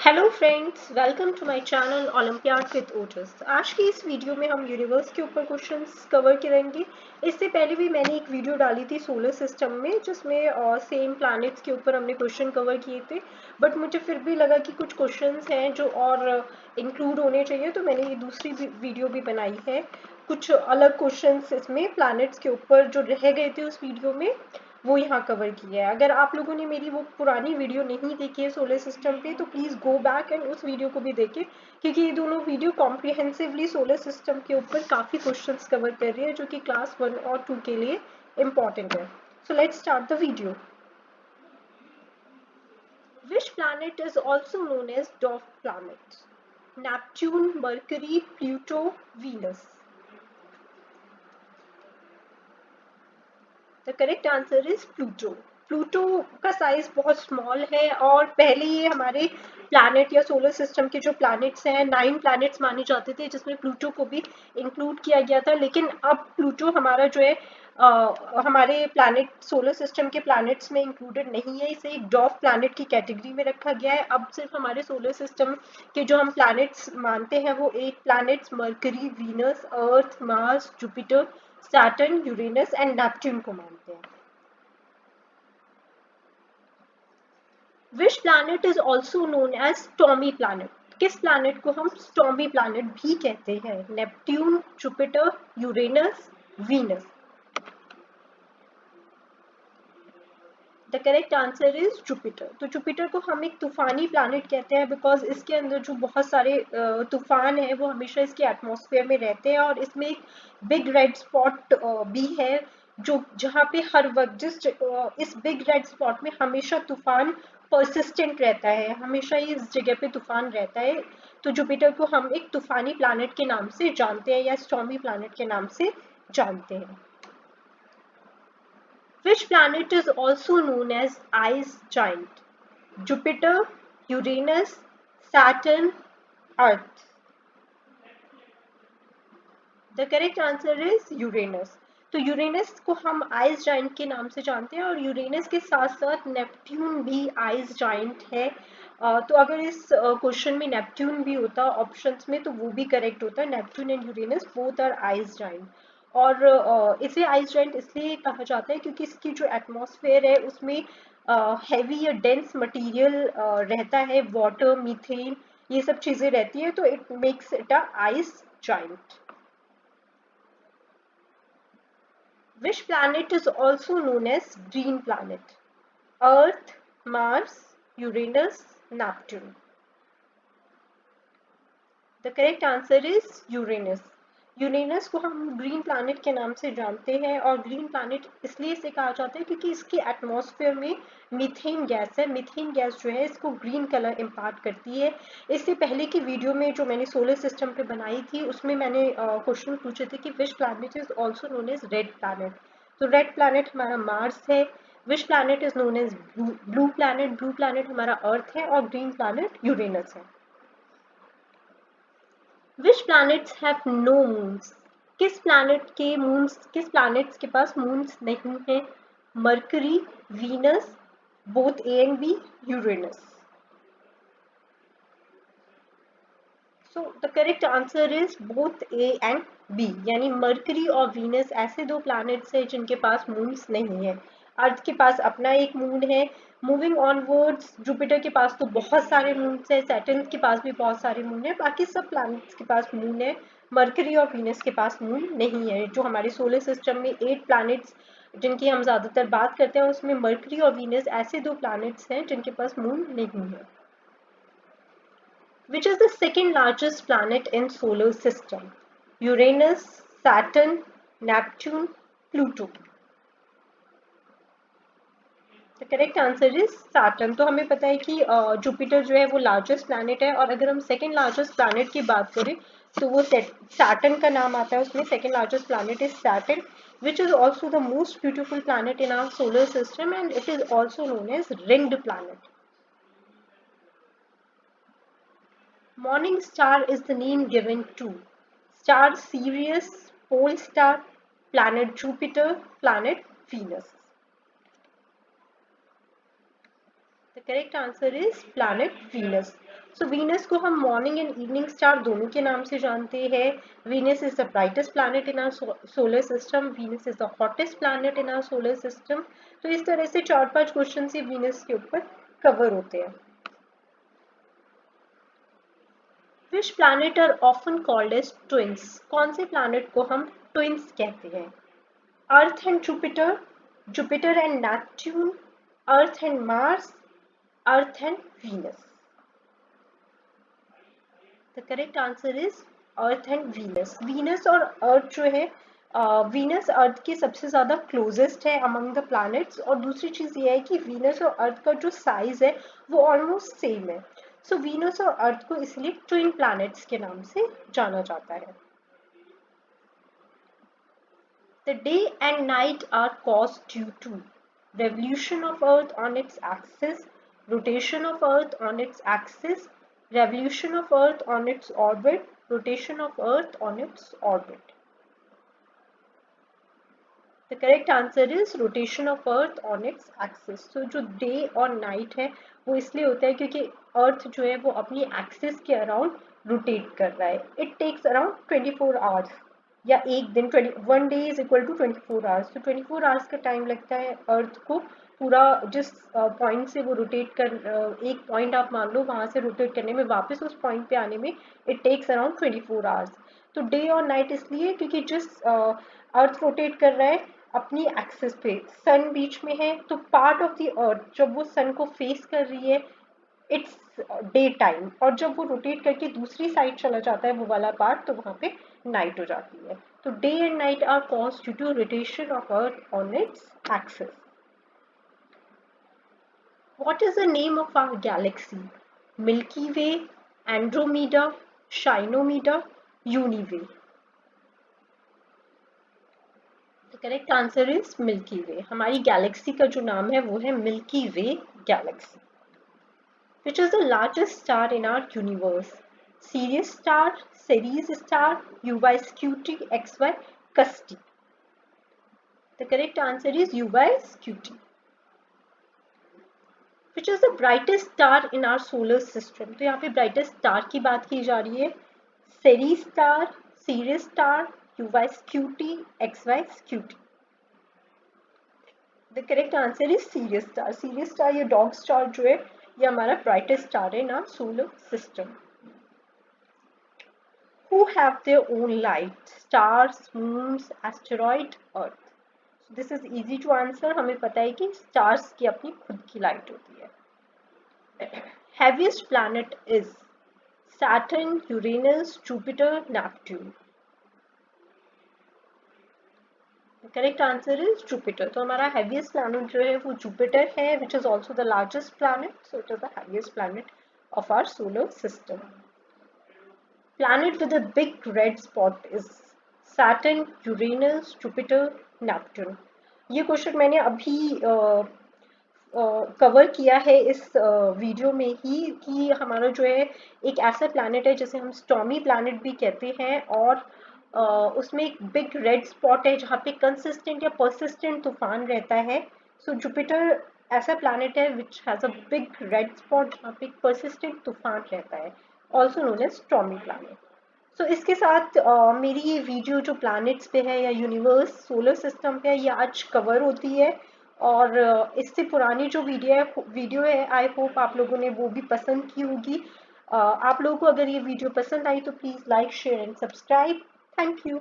Hello friends, welcome to my channel olympiad with Ojas. आज की इस वीडियो में हम यूनिवर्स के ऊपर क्वेश्चंस कवर करेंगे। इससे पहले भी मैंने एक वीडियो डाली थी सोलर सिस्टम में, जिसमें सेम प्लैनेट्स के ऊपर हमने क्वेश्चन कवर किए थे। बट मुझे फिर भी लगा कि कुछ क्वेश्चंस हैं जो और इंक्लूड होने चाहिए, तो मैंने ये दूसरी वीडियो भी बनाई है। कुछ अलग क्वेश्चंस इसमें प्लैनेट्स के ऊपर जो रह गए थे उस वीडियो में, वो यहाँ कवर किया है। अगर आप लोगों ने मेरी वो पुरानी वीडियो नहीं देखी है सोलर सिस्टम पे, तो प्लीज़ गो बैक एंड उस वीडियो को भी देखें, क्योंकि ये दोनों वीडियो कॉम्प्रिहेंसिवली सोलर सिस्टम के ऊपर काफ़ी क्वेश्चंस कवर कर रही है, जो कि क्लास 1 और 2 के लिए इम्पॉर्टेंट है। So let's start the video. Which planet is also known as dwarf planet? Neptune, Mercury, Pluto, Venus. The correct answer is Pluto. Pluto का साइज बहुत स्मॉल है, और पहले ये हमारे प्लैनेट या सोलर सिस्टम के जो प्लैनेट्स हैं 9 प्लैनेट्स माने जाते थे, जिसमें प्लूटो को भी इंक्लूड किया गया था। लेकिन अब प्लूटो हमारा जो है हमारे प्लैनेट सोलर सिस्टम के प्लैनेट्स में इंक्लूडेड नहीं है। इसे एक डॉफ प्लैनेट की कैटेगरी में रखा गया है। अब सिर्फ हमारे सोलर सिस्टम के जो हम प्लैनेट्स मानते हैं वो 8 planets Mercury, Venus, Earth, Mars, Jupiter, Saturn, Uranus and Neptune को मानते हैं। Which planet is also known as stormy planet? किस प्लैनेट को हम स्टॉर्मी प्लैनेट भी कहते हैं? Neptune, Jupiter, Uranus, Venus. The correct answer is Jupiter. तो जुपिटर को हम एक तूफानी प्लैनेट कहते हैं, बिकॉज इसके अंदर जो बहुत सारे तूफान है वो हमेशा इसके एटमॉस्फेयर में रहते हैं, और इसमें एक बिग रेड स्पॉट भी है, जो जहाँ पे हर वक्त इस बिग रेड स्पॉट में हमेशा तूफान परसिस्टेंट रहता है, हमेशा ही इस जगह पे तूफान रहता है। तो जुपिटर को हम एक तूफानी प्लैनेट के नाम से जानते हैं, या स्टॉर्मी प्लैनेट के नाम से जानते हैं। Which planet is also known as ice giant? Jupiter, Uranus, Saturn, Earth. The correct answer is Uranus. तो यूरेनस को हम आइस जाइंट के नाम से जानते हैं, और यूरेनस के साथ साथ नेपट्यून भी आइस जाइंट है। तो अगर इस क्वेश्चन में नेपट्यून भी होता ऑप्शंस में, तो वो भी करेक्ट होता। Neptune and Uranus both are ice giant. और इसे आइस जाइंट इसलिए कहा जाता है क्योंकि इसकी जो एटमॉस्फेयर है उसमें हैवी या डेंस मटेरियल रहता है, वाटर, मीथेन, ये सब चीजें रहती है, तो it makes it a ice giant. Which planet is also known as green planet? Earth, Mars, Uranus, Neptune. The correct answer is Uranus. Uranus को हम ग्रीन प्लैनेट के नाम से जानते हैं, और ग्रीन प्लैनेट इसलिए इसे कहा जाता है क्योंकि इसकी एटमॉस्फेयर में मीथेन गैस है। मीथेन गैस जो है इसको ग्रीन कलर इम्पार्ट करती है। इससे पहले की वीडियो में जो मैंने सोलर सिस्टम पे बनाई थी, उसमें मैंने क्वेश्चन पूछे थे कि which planet is also known as red planet. तो रेड प्लैनेट हमारा मार्स है। Which planet is known as blue planet? Blue planet हमारा अर्थ है, और ग्रीन प्लैनेट यूरेनस है। Which planets have no moons? किस प्लैनेट के मून्स, किस प्लैनेट्स के पास मून्स नहीं है? Mercury, Venus, both A and B, Uranus. So the correct answer is both A and B, यानी मरकरी और वीनस ऐसे दो प्लैनेट्स हैं जिनके पास मून्स नहीं है। अर्थ के पास अपना एक मून है। मूविंग ऑनवर्ड्स, जुपिटर के पास तो बहुत सारे मून्स है, सैटर्न के पास भी बहुत सारे मून है, बाकी सब प्लैनेट्स के पास मून है। मरकरी और वीनस के पास मून नहीं है। जो हमारे सोलर सिस्टम में 8 प्लैनेट्स जिनकी हम ज़्यादातर बात करते हैं, उसमें मरकरी और वीनस ऐसे दो प्लैनेट्स हैं जिनके पास मून नहीं है। Which is the second largest planet in solar system? Uranus, Saturn, Neptune, Pluto. The correct answer is Saturn. तो हमें पता है कि जुपिटर जो है वो लार्जेस्ट प्लैनेट है, और अगर हम सेकेंड लार्जेस्ट प्लैनेट की बात करें तो वो सैटर्न का नाम आता है उसमें। Second largest planet is Saturn, which is also the most beautiful planet in our solar system, and it is also known as ringed planet. Morning star is the name given to star Sirius, pole star, planet Jupiter, planet Venus. The correct answer is planet Venus. So Venus को हम morning and evening star दोनों के नाम से जानते हैं। Venus is the brightest planet in our solar system, Venus is the hottest planet in our solar system. तो इस तरह से 4-5 क्वेश्चन ही वीनस के ऊपर कवर होते हैं। Which planet are often called as twins? कौन से प्लैनेट को हम ट्विंस कहते हैं? Earth and Jupiter, Jupiter and Neptune, Earth and Mars, Earth and Venus. The correct answer is Earth and Venus. Venus और अर्थ जो है, वीनस अर्थ के सबसे ज्यादा क्लोजेस्ट है अमंग द प्लैनेट्स, और दूसरी चीज ये है कि वीनस और अर्थ का जो साइज है वो ऑलमोस्ट सेम है। सो वीनस और अर्थ को इसलिए ट्विन प्लैनेट्स के नाम से जाना जाता है। The day and night are caused due to revolution of Earth on its axis, rotation of Earth on its axis, revolution of Earth on its orbit, rotation of Earth on its orbit. The correct answer is rotation of Earth on its axis. So जो day और night है वो इसलिए होता है क्योंकि Earth जो है वो अपनी axis के around rotate कर रहा है. It takes around 24 hours. या एक दिन 1 day is equal to 24 hours. तो 24 hours का टाइम लगता है अर्थ को पूरा जिस पॉइंट से वो रोटेट कर, एक पॉइंट आप मान लो वहां से रोटेट करने में वापस उस पॉइंट पे आने में इट टेक्स अराउंड 24 आवर्स। तो डे और नाइट इसलिए क्योंकि जिस अर्थ रोटेट कर रहा है अपनी एक्सिस पे, सन बीच में है, तो पार्ट ऑफ द अर्थ जब वो सन को फेस कर रही है इट्स डे टाइम, और जब वो रोटेट करके दूसरी साइड चला जाता है वो वाला पार्ट तो वहां पे नाइट हो जाती है। तो day and night are caused due to rotation of earth on its axis. What is the name of our galaxy? Milky way, andromeda, शाइनोमीडा, यूनिवे। Correct answer is milky way. हमारी गैलेक्सी का जो नाम है वो है milky way galaxy. Which is the largest star in our universe? Sirius star, Ceres star, UY Scuti, XY Casti. The correct answer is UY Scuti. Which is the brightest star in our solar system? तो यहाँ पे brightest star की बात की जा रही है। Ceres star, Sirius star, UY Scuti, XY Scuti. The correct answer is Sirius star. Sirius star ये dog star जो है ये हमारा brightest star है ना solar system. Who have their own light? Stars, moons, asteroid, Earth. So this is easy to answer. हमें पता है कि stars की अपनी खुद की light होती है. Heaviest planet is Saturn, Uranus, Jupiter, Neptune. The correct answer is Jupiter. तो हमारा heaviest planet जो है वो Jupiter है, which is also the largest planet. So it is the heaviest planet of our solar system. Planet with a big red spot is Saturn, Uranus, Jupiter, Neptune. ये question मैंने अभी cover किया है इस वीडियो में ही कि हमारा जो है एक ऐसा प्लैनेट है जिसे हम स्टॉर्मी प्लैनेट भी कहते हैं, और उसमें एक बिग रेड स्पॉट है जहाँ पे कंसिस्टेंट या परसिस्टेंट तूफान रहता है। सो जुपिटर ऐसा प्लैनेट है which has a big red spot जहाँ पे एक परसिस्टेंट तूफान रहता है, also known as stormy planet. So इसके साथ मेरी ये वीडियो जो प्लैनेट्स पे है या यूनिवर्स सोलर सिस्टम पे है ये आज कवर होती है, और इससे पुरानी जो वीडियो है आई होप आप लोगों ने वो भी पसंद की होगी। आप लोगों को अगर ये वीडियो पसंद आई तो please like, share and subscribe. Thank you.